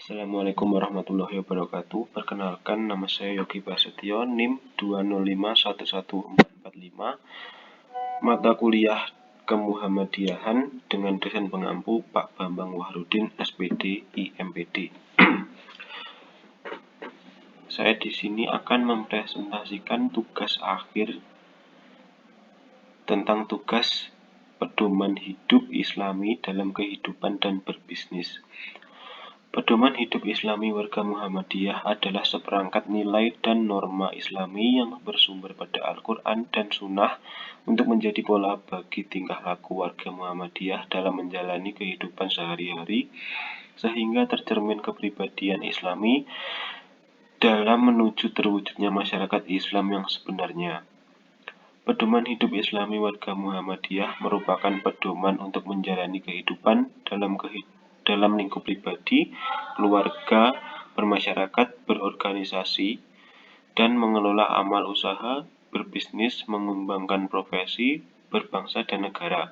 Assalamualaikum warahmatullahi wabarakatuh. Perkenalkan, nama saya Yogi Prasetyo, NIM 2051145. Mata kuliah Kemuhamadiyahan dengan dosen pengampu Pak Bambang Wahrudin, SPD, IMPD. Saya di sini akan mempresentasikan tugas akhir tentang tugas pedoman hidup Islami dalam kehidupan dan berbisnis. Pedoman hidup Islami warga Muhammadiyah adalah seperangkat nilai dan norma Islami yang bersumber pada Al-Quran dan Sunnah untuk menjadi pola bagi tingkah laku warga Muhammadiyah dalam menjalani kehidupan sehari-hari, sehingga tercermin kepribadian Islami dalam menuju terwujudnya masyarakat Islam yang sebenarnya. Pedoman hidup Islami warga Muhammadiyah merupakan pedoman untuk menjalani kehidupan dalam lingkup pribadi, keluarga, bermasyarakat, berorganisasi, dan mengelola amal usaha, berbisnis, mengembangkan profesi, berbangsa dan negara,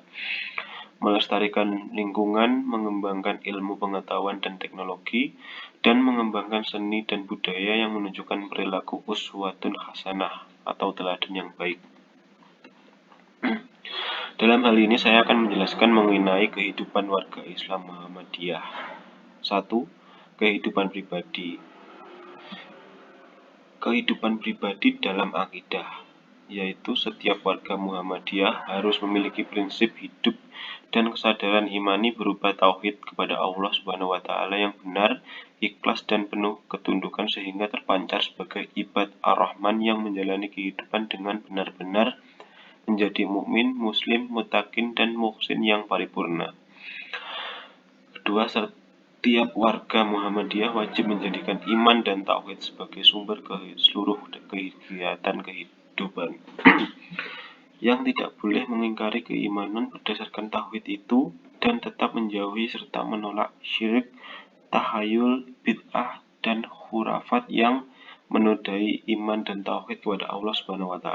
melestarikan lingkungan, mengembangkan ilmu pengetahuan dan teknologi, dan mengembangkan seni dan budaya yang menunjukkan perilaku uswatun hasanah atau teladan yang baik. Dalam hal ini saya akan menjelaskan mengenai kehidupan warga Islam Muhammadiyah. 1. Kehidupan pribadi. Kehidupan pribadi dalam akidah, yaitu setiap warga Muhammadiyah harus memiliki prinsip hidup dan kesadaran imani berupa tauhid kepada Allah SWT yang benar, ikhlas dan penuh ketundukan sehingga terpancar sebagai ibad ar-Rahman yang menjalani kehidupan dengan benar-benar menjadi mukmin, muslim, muttaqin dan muhsin yang paripurna. Kedua, setiap warga Muhammadiyah wajib menjadikan iman dan tauhid sebagai sumber seluruh kegiatan kehidupan. Yang tidak boleh mengingkari keimanan berdasarkan tauhid itu dan tetap menjauhi serta menolak syirik, tahayul, bid'ah dan khurafat yang menodai iman dan tauhid kepada Allah SWT.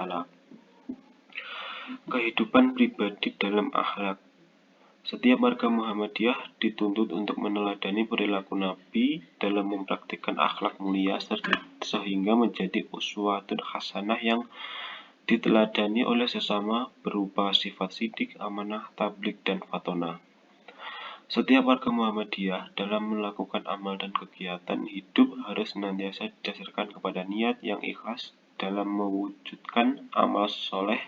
Kehidupan pribadi dalam akhlak. Setiap warga Muhammadiyah dituntut untuk meneladani perilaku Nabi dalam mempraktikkan akhlak mulia sehingga menjadi uswatun hasanah yang diteladani oleh sesama berupa sifat sidik, amanah, tablik, dan fatonah. Setiap warga Muhammadiyah dalam melakukan amal dan kegiatan hidup harus senantiasa didasarkan kepada niat yang ikhlas dalam mewujudkan amal soleh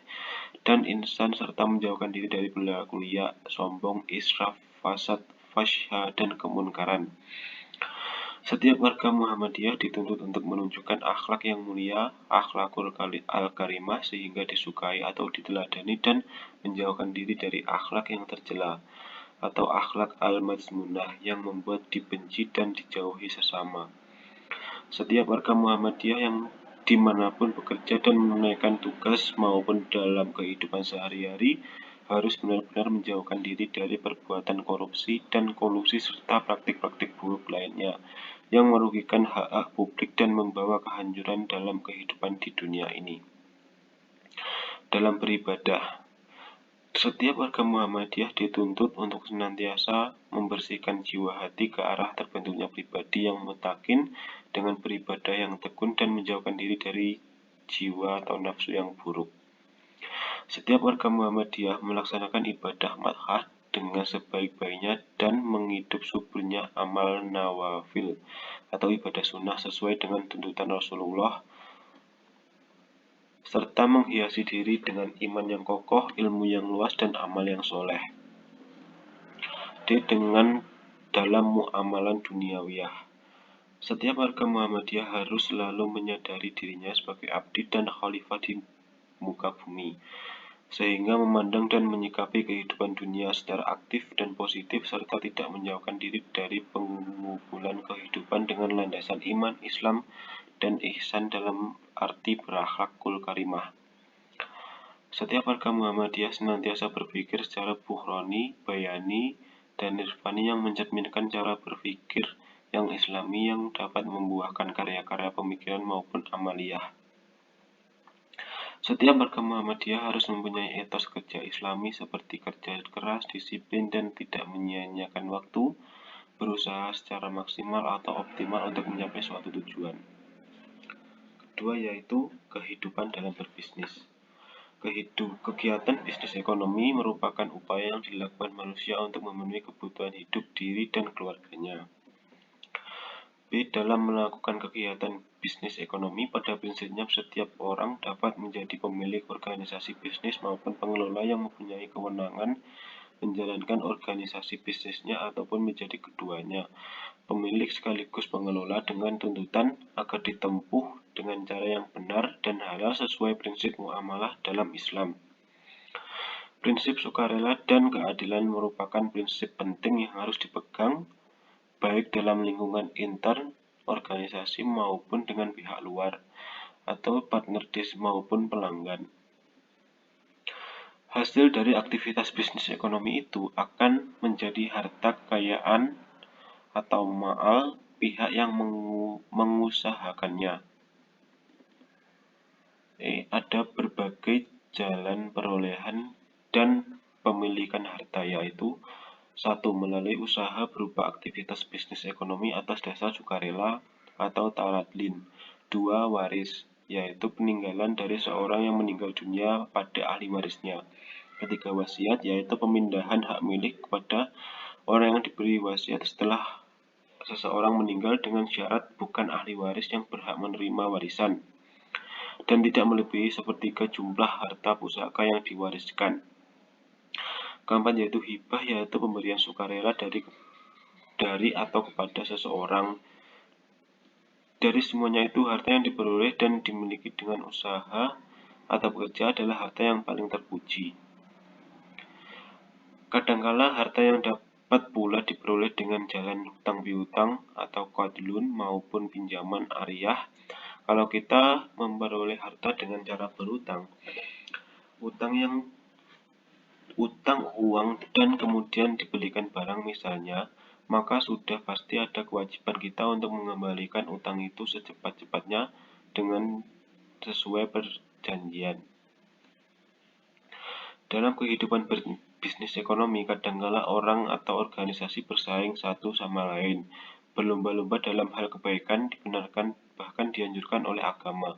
dan insan serta menjauhkan diri dari perilaku riya, sombong, israf, fasad, fahsya, dan kemunkaran. Setiap warga Muhammadiyah dituntut untuk menunjukkan akhlak yang mulia, akhlakul al-karimah sehingga disukai atau diteladani dan menjauhkan diri dari akhlak yang tercela atau akhlak al-mazmunah yang membuat dibenci dan dijauhi sesama. Setiap warga Muhammadiyah yang dimanapun bekerja dan menunaikan tugas maupun dalam kehidupan sehari-hari harus benar-benar menjauhkan diri dari perbuatan korupsi dan kolusi serta praktik-praktik buruk lainnya yang merugikan hak publik dan membawa kehancuran dalam kehidupan di dunia ini. Dalam beribadah, setiap warga Muhammadiyah dituntut untuk senantiasa membersihkan jiwa hati ke arah terbentuknya pribadi yang muttaqin dengan beribadah yang tekun dan menjauhkan diri dari jiwa atau nafsu yang buruk. Setiap warga Muhammadiyah melaksanakan ibadah madhah dengan sebaik-baiknya dan menghidup suburnya amal nawafil atau ibadah sunnah sesuai dengan tuntutan Rasulullah serta menghiasi diri dengan iman yang kokoh, ilmu yang luas, dan amal yang soleh. D. Dengan dalam muamalan duniawiyah. Setiap warga Muhammadiyah harus selalu menyadari dirinya sebagai abdi dan khalifah di muka bumi, sehingga memandang dan menyikapi kehidupan dunia secara aktif dan positif serta tidak menjauhkan diri dari pengumpulan kehidupan dengan landasan iman, Islam, dan ihsan dalam arti berakhlakul karimah. Setiap warga Muhammadiyah senantiasa berpikir secara buhroni, bayani, dan nirvani yang mencerminkan cara berpikir yang islami yang dapat membuahkan karya-karya pemikiran maupun amaliyah. Setiap warga Muhammadiyah harus mempunyai etos kerja islami seperti kerja keras, disiplin, dan tidak menyia-nyiakan waktu, berusaha secara maksimal atau optimal untuk mencapai suatu tujuan. Kedua yaitu kehidupan dalam berbisnis. Kegiatan bisnis ekonomi merupakan upaya yang dilakukan manusia untuk memenuhi kebutuhan hidup diri dan keluarganya. B. Dalam melakukan kegiatan bisnis ekonomi, pada prinsipnya setiap orang dapat menjadi pemilik organisasi bisnis maupun pengelola yang mempunyai kewenangan menjalankan organisasi bisnisnya ataupun menjadi keduanya, pemilik sekaligus pengelola, dengan tuntutan agar ditempuh dengan cara yang benar dan halal sesuai prinsip muamalah dalam Islam. Prinsip sukarela dan keadilan merupakan prinsip penting yang harus dipegang baik dalam lingkungan intern organisasi maupun dengan pihak luar atau partner maupun pelanggan. Hasil dari aktivitas bisnis ekonomi itu akan menjadi harta kekayaan atau maal pihak yang mengusahakannya. Ada berbagai jalan perolehan dan pemilikan harta, yaitu 1. Melalui usaha berupa aktivitas bisnis ekonomi atas dasar sukarela atau taradlin. 2. Waris, yaitu peninggalan dari seorang yang meninggal dunia pada ahli warisnya. 3. Wasiat, yaitu pemindahan hak milik kepada orang yang diberi wasiat setelah seseorang meninggal dengan syarat bukan ahli waris yang berhak menerima warisan dan tidak melebihi sepertiga jumlah harta pusaka yang diwariskan. Keempat yaitu hibah, yaitu pemberian sukarela dari atau kepada seseorang. Dari semuanya itu, harta yang diperoleh dan dimiliki dengan usaha atau bekerja adalah harta yang paling terpuji. Kadangkala harta yang dapat pula diperoleh dengan jalan hutang piutang atau qadlun maupun pinjaman ariyah. Kalau kita memperoleh harta dengan cara berutang, utang uang dan kemudian dibelikan barang misalnya, maka sudah pasti ada kewajiban kita untuk mengembalikan utang itu secepat-cepatnya dengan sesuai perjanjian. Dalam kehidupan bisnis ekonomi, kadangkala orang atau organisasi bersaing satu sama lain, berlomba-lomba dalam hal kebaikan dibenarkan bahkan dianjurkan oleh agama.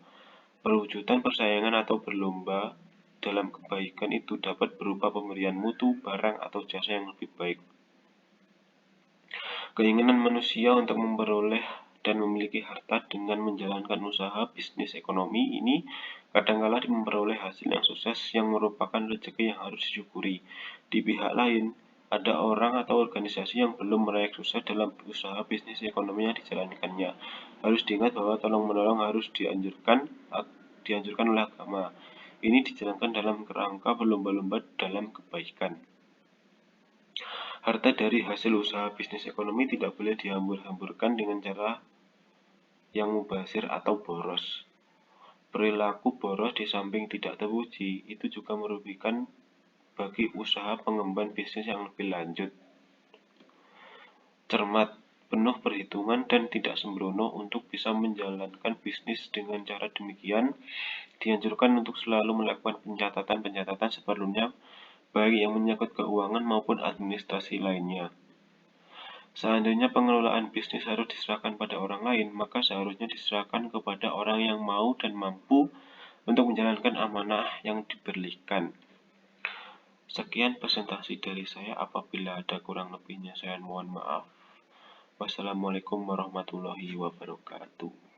Perwujudan persaingan atau berlomba dalam kebaikan itu dapat berupa pemberian mutu, barang, atau jasa yang lebih baik. Keinginan manusia untuk memperoleh dan memiliki harta dengan menjalankan usaha bisnis ekonomi ini kadangkala memperoleh hasil yang sukses yang merupakan rezeki yang harus disyukuri. Di pihak lain, ada orang atau organisasi yang belum meraih sukses dalam usaha bisnis ekonomi yang dijalankannya. Harus diingat bahwa tolong-menolong harus dianjurkan oleh agama. Ini dijalankan dalam kerangka berlomba-lomba dalam kebaikan. Harta dari hasil usaha bisnis ekonomi tidak boleh dihambur-hamburkan dengan cara yang mubazir atau boros. Perilaku boros di samping tidak terpuji, itu juga merugikan bagi usaha pengembangan bisnis yang lebih lanjut. Cermat, penuh perhitungan dan tidak sembrono. Untuk bisa menjalankan bisnis dengan cara demikian, dianjurkan untuk selalu melakukan pencatatan sebelumnya, baik yang menyangkut keuangan maupun administrasi lainnya. Seandainya pengelolaan bisnis harus diserahkan pada orang lain, maka seharusnya diserahkan kepada orang yang mau dan mampu untuk menjalankan amanah yang diberikan. Sekian presentasi dari saya. Apabila ada kurang lebihnya, saya mohon maaf. Wassalamualaikum warahmatullahi wabarakatuh.